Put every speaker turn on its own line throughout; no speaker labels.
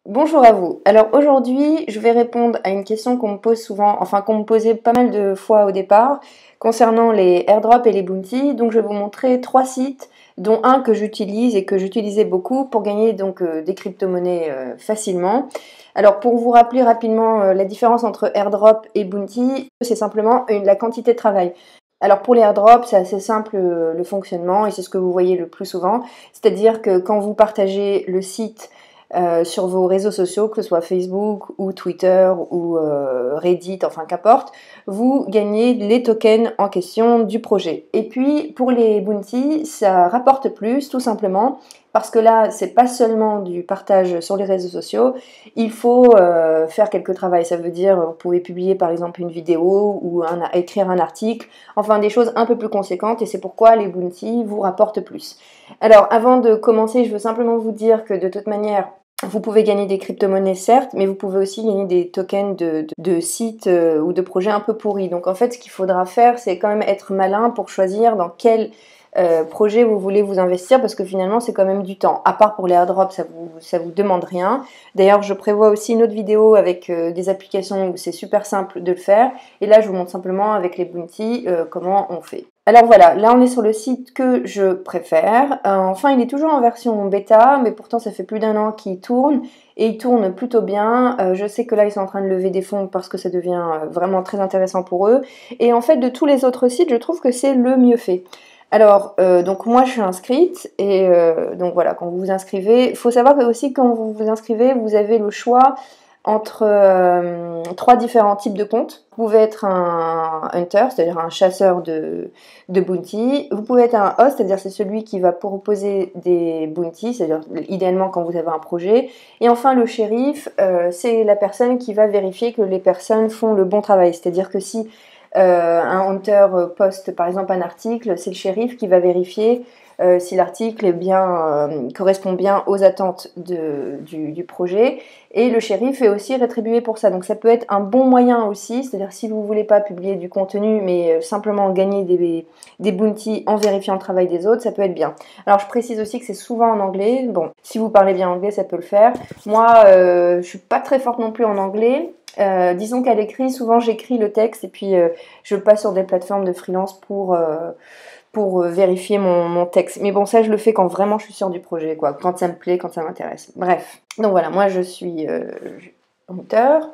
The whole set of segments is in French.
Bonjour à vous. Alors aujourd'hui, je vais répondre à une question qu'on me pose souvent, enfin qu'on me posait pas mal de fois au départ, concernant les airdrops et les bounties. Donc je vais vous montrer trois sites, dont un que j'utilise et que j'utilisais beaucoup pour gagner donc des crypto-monnaies facilement. Alors pour vous rappeler rapidement la différence entre airdrop et bounty, c'est simplement la quantité de travail. Alors pour les airdrops, c'est assez simple le fonctionnement et c'est ce que vous voyez le plus souvent. C'est-à-dire que quand vous partagez le site sur vos réseaux sociaux, que ce soit Facebook ou Twitter ou Reddit, enfin qu'importe, vous gagnez les tokens en question du projet. Et puis pour les bounties, ça rapporte plus tout simplement parce que là, c'est pas seulement du partage sur les réseaux sociaux, il faut faire quelques travail. Ça veut dire, vous pouvez publier par exemple une vidéo ou écrire un article, enfin des choses un peu plus conséquentes et c'est pourquoi les bounties vous rapportent plus. Alors avant de commencer, je veux simplement vous dire que de toute manière, vous pouvez gagner des crypto-monnaies certes, mais vous pouvez aussi gagner des tokens de sites ou de projets un peu pourris. Donc en fait, ce qu'il faudra faire, c'est quand même être malin pour choisir dans quel projet vous voulez vous investir, parce que finalement, c'est quand même du temps. À part pour les airdrops, ça vous demande rien. D'ailleurs, je prévois aussi une autre vidéo avec des applications où c'est super simple de le faire. Et là, je vous montre simplement avec les bounties comment on fait. Alors voilà, là on est sur le site que je préfère. Enfin, il est toujours en version bêta, mais pourtant ça fait plus d'un an qu'il tourne et il tourne plutôt bien. Je sais que là ils sont en train de lever des fonds parce que ça devient vraiment très intéressant pour eux. Et en fait, de tous les autres sites, je trouve que c'est le mieux fait. Alors, donc moi je suis inscrite et donc voilà, quand vous vous inscrivez, il faut savoir que aussi quand vous vous inscrivez, vous avez le choix entre trois différents types de comptes. Vous pouvez être un hunter, c'est-à-dire un chasseur de bounty. Vous pouvez être un host, c'est-à-dire c'est celui qui va proposer des bounties, c'est-à-dire idéalement quand vous avez un projet. Et enfin le shérif, c'est la personne qui va vérifier que les personnes font le bon travail. C'est-à-dire que si un hunter poste par exemple un article, c'est le shérif qui va vérifier si l'article est bien, correspond bien aux attentes du projet. Et le shérif est aussi rétribué pour ça. Donc ça peut être un bon moyen aussi, c'est-à-dire si vous ne voulez pas publier du contenu, mais simplement gagner des bounties en vérifiant le travail des autres, ça peut être bien. Alors je précise aussi que c'est souvent en anglais. Bon, si vous parlez bien anglais, ça peut le faire. Moi, je suis pas très forte non plus en anglais. Disons qu'à l'écrit, souvent j'écris le texte et puis je passe sur des plateformes de freelance pour vérifier mon texte. Mais bon, ça, je le fais quand vraiment je suis sûre du projet, quoi. Quand ça me plaît, quand ça m'intéresse. Bref. Donc voilà, moi, je suis auteur.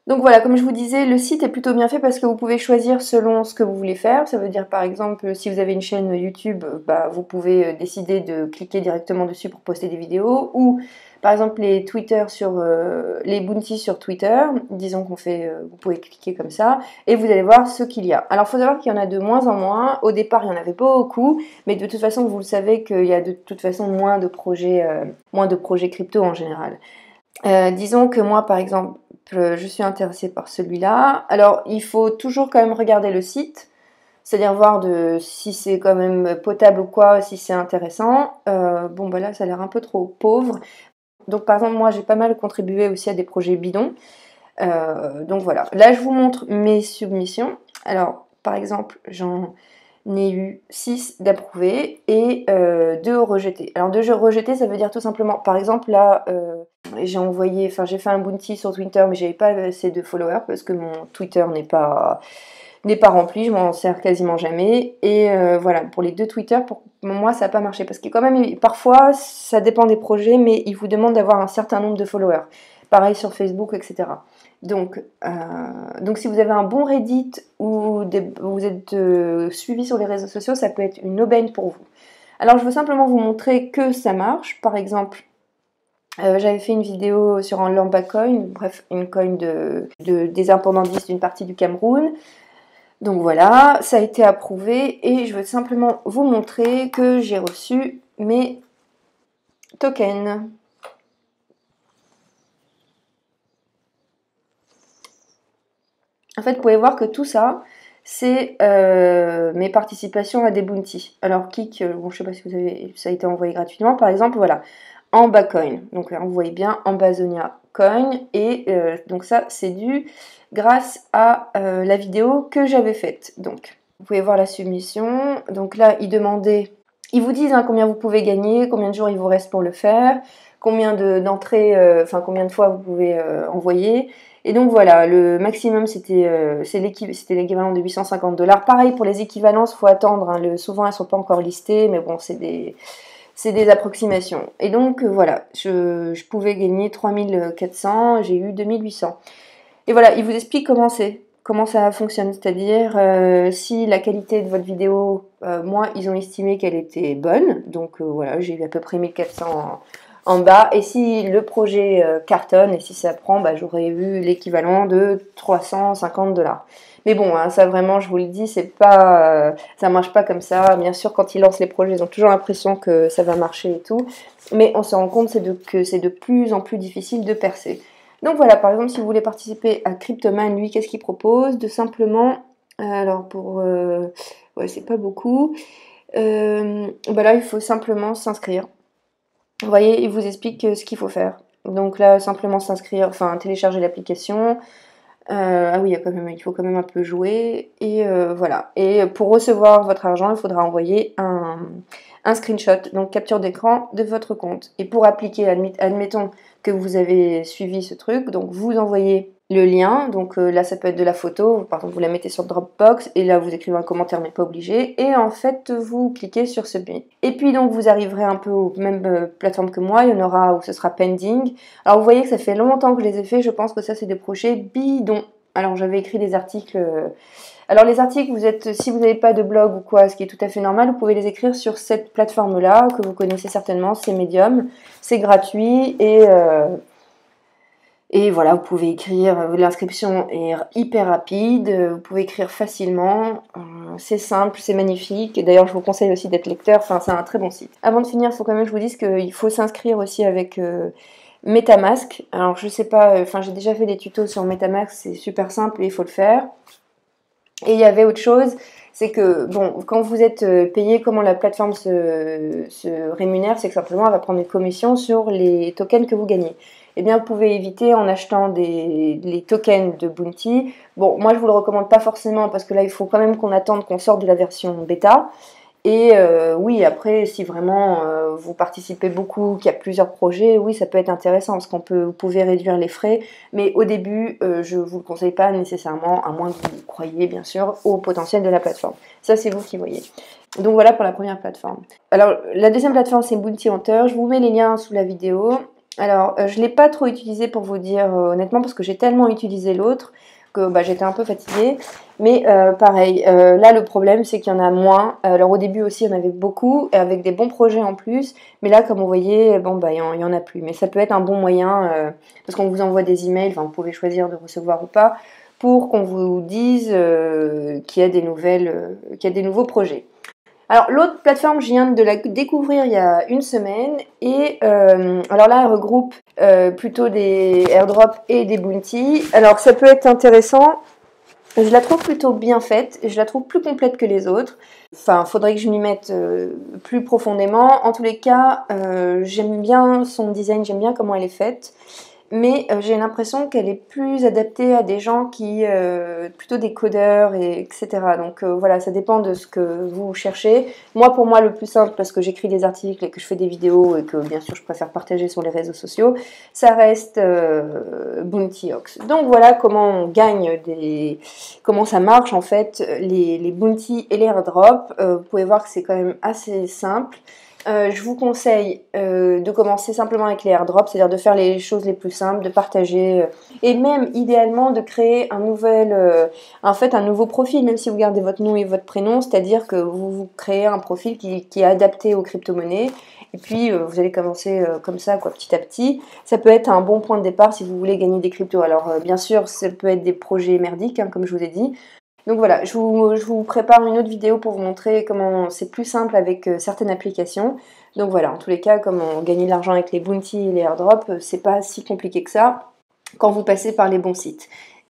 Donc voilà, comme je vous disais, le site est plutôt bien fait parce que vous pouvez choisir selon ce que vous voulez faire. Ça veut dire, par exemple, si vous avez une chaîne YouTube, bah, vous pouvez décider de cliquer directement dessus pour poster des vidéos. Ou, par exemple, les bounties sur Twitter. Disons qu'on fait, vous pouvez cliquer comme ça et vous allez voir ce qu'il y a. Alors, il faut savoir qu'il y en a de moins en moins. Au départ, il y en avait beaucoup, mais de toute façon, vous le savez qu'il y a de toute façon moins de projets crypto en général. Disons que moi, par exemple, je suis intéressée par celui-là. Alors, il faut toujours quand même regarder le site, c'est-à-dire voir si c'est quand même potable ou quoi, si c'est intéressant. Bon, bah là, ça a l'air un peu trop pauvre. Donc, par exemple, moi, j'ai pas mal contribué aussi à des projets bidons. Donc, voilà. Là, je vous montre mes submissions. Alors, par exemple, j'en ai eu 6 d'approuvés et 2 rejetés. Alors 2 rejetés, ça veut dire tout simplement, par exemple là, j'ai fait un bounty sur Twitter, mais j'avais pas assez de followers parce que mon Twitter n'est pas rempli, je m'en sers quasiment jamais. Et voilà, pour les 2 Twitter, pour moi, ça n'a pas marché parce que quand même, parfois, ça dépend des projets, mais ils vous demandent d'avoir un certain nombre de followers. Pareil sur Facebook, etc. Donc si vous avez un bon Reddit ou vous êtes suivi sur les réseaux sociaux, ça peut être une aubaine pour vous. Alors je veux simplement vous montrer que ça marche. Par exemple, j'avais fait une vidéo sur un Lamba Coin, bref, une coin des indépendantistes d'une partie du Cameroun. Donc voilà, ça a été approuvé et je veux simplement vous montrer que j'ai reçu mes tokens. En fait, vous pouvez voir que tout ça, c'est mes participations à des bounties. Alors, Kik, bon, je sais pas si ça a été envoyé gratuitement. Par exemple, voilà, Amba Coin. Donc là, vous voyez bien, Ambazonia Coin. Et donc ça, c'est dû grâce à la vidéo que j'avais faite. Donc, vous pouvez voir la submission. Donc là, ils vous disent hein, combien vous pouvez gagner, combien de jours il vous reste pour le faire. combien d'entrées, enfin combien de fois vous pouvez envoyer. Et donc voilà, le maximum c'était l'équivalent de 850 $. Pareil pour les équivalences, il faut attendre, hein, souvent elles ne sont pas encore listées, mais bon, c'est des approximations. Et donc voilà, je pouvais gagner 3400, j'ai eu 2800. Et voilà, il vous explique comment ça fonctionne, c'est-à-dire si la qualité de votre vidéo, moi, ils ont estimé qu'elle était bonne, donc voilà, j'ai eu à peu près 1400 en bas, et si le projet cartonne, et si ça prend, bah, j'aurais eu l'équivalent de 350 $. Mais bon, hein, ça vraiment, je vous le dis, c'est pas, ça marche pas comme ça. Bien sûr, quand ils lancent les projets, ils ont toujours l'impression que ça va marcher et tout, mais on se rend compte que c'est de plus en plus difficile de percer. Donc voilà, par exemple, si vous voulez participer à Cryptoman, lui, qu'est-ce qu'il propose? De simplement, alors pour, ouais, c'est pas beaucoup. Bah là, il faut simplement s'inscrire. Vous voyez, il vous explique ce qu'il faut faire. Donc là, simplement s'inscrire, enfin télécharger l'application. Ah oui, il faut quand même un peu jouer. Et voilà. Et pour recevoir votre argent, il faudra envoyer un screenshot, donc capture d'écran de votre compte. Et pour appliquer, admettons que vous avez suivi ce truc, donc vous envoyez le lien, donc là ça peut être de la photo, par exemple vous la mettez sur Dropbox et là vous écrivez un commentaire mais pas obligé, et en fait vous cliquez sur Submit. Et puis donc vous arriverez un peu aux mêmes plateformes que moi, il y en aura où ce sera pending. Alors vous voyez que ça fait longtemps que je les ai fait, je pense que ça c'est des projets bidons. Alors j'avais écrit des articles... Alors les articles, si vous n'avez pas de blog ou quoi, ce qui est tout à fait normal, vous pouvez les écrire sur cette plateforme-là, que vous connaissez certainement, c'est Medium, c'est gratuit, et voilà, vous pouvez écrire, l'inscription est hyper rapide, vous pouvez écrire facilement, c'est simple, c'est magnifique, et d'ailleurs je vous conseille aussi d'être lecteur, enfin c'est un très bon site. Avant de finir, il faut quand même que je vous dise qu'il faut s'inscrire aussi avec... MetaMask, alors je sais pas, enfin j'ai déjà fait des tutos sur MetaMask, c'est super simple et il faut le faire. Et il y avait autre chose, c'est que bon, quand vous êtes payé, comment la plateforme se rémunère, c'est que simplement elle va prendre une commission sur les tokens que vous gagnez. Eh bien, vous pouvez éviter en achetant les tokens de Bounty. Bon, moi je vous le recommande pas forcément parce que là il faut quand même qu'on attende qu'on sorte de la version bêta. Et oui, après, si vraiment vous participez beaucoup, qu'il y a plusieurs projets, oui, ça peut être intéressant parce vous pouvez réduire les frais. Mais au début, je ne vous le conseille pas nécessairement, à moins que vous croyiez bien sûr au potentiel de la plateforme. Ça, c'est vous qui voyez. Donc voilà pour la première plateforme. Alors, la deuxième plateforme, c'est Bounty Hunter. Je vous mets les liens sous la vidéo. Alors, je ne l'ai pas trop utilisé pour vous dire honnêtement parce que j'ai tellement utilisé l'autre que j'étais un peu fatiguée. Mais pareil, là le problème c'est qu'il y en a moins. Alors au début aussi il y en avait beaucoup, avec des bons projets en plus. Mais là comme vous voyez, bon il y en a plus. Mais ça peut être un bon moyen, parce qu'on vous envoie des emails, enfin vous pouvez choisir de recevoir ou pas, pour qu'on vous dise qu'il y a des nouveaux projets. Alors l'autre plateforme, je viens de la découvrir il y a une semaine et alors là elle regroupe plutôt des airdrops et des bounties. Alors ça peut être intéressant, je la trouve plutôt bien faite, je la trouve plus complète que les autres. Enfin, faudrait que je m'y mette plus profondément. En tous les cas, j'aime bien son design, j'aime bien comment elle est faite. Mais j'ai l'impression qu'elle est plus adaptée à des gens plutôt des codeurs, etc. Donc voilà, ça dépend de ce que vous cherchez. Moi, pour moi, le plus simple, parce que j'écris des articles et que je fais des vidéos et que bien sûr je préfère partager sur les réseaux sociaux, ça reste BountyOx. Donc voilà comment on gagne comment ça marche en fait, les bounties et les airdrops. Vous pouvez voir que c'est quand même assez simple. Je vous conseille de commencer simplement avec les airdrops, c'est-à-dire de faire les choses les plus simples, de partager et même idéalement de créer un nouveau profil, même si vous gardez votre nom et votre prénom, c'est-à-dire que vous créez un profil qui est adapté aux crypto-monnaies et puis vous allez commencer comme ça, petit à petit. Ça peut être un bon point de départ si vous voulez gagner des cryptos. Alors bien sûr, ça peut être des projets merdiques, comme je vous ai dit. Donc voilà, je vous prépare une autre vidéo pour vous montrer comment c'est plus simple avec certaines applications. Donc voilà, en tous les cas, comment gagner de l'argent avec les bounties et les airdrops, c'est pas si compliqué que ça quand vous passez par les bons sites.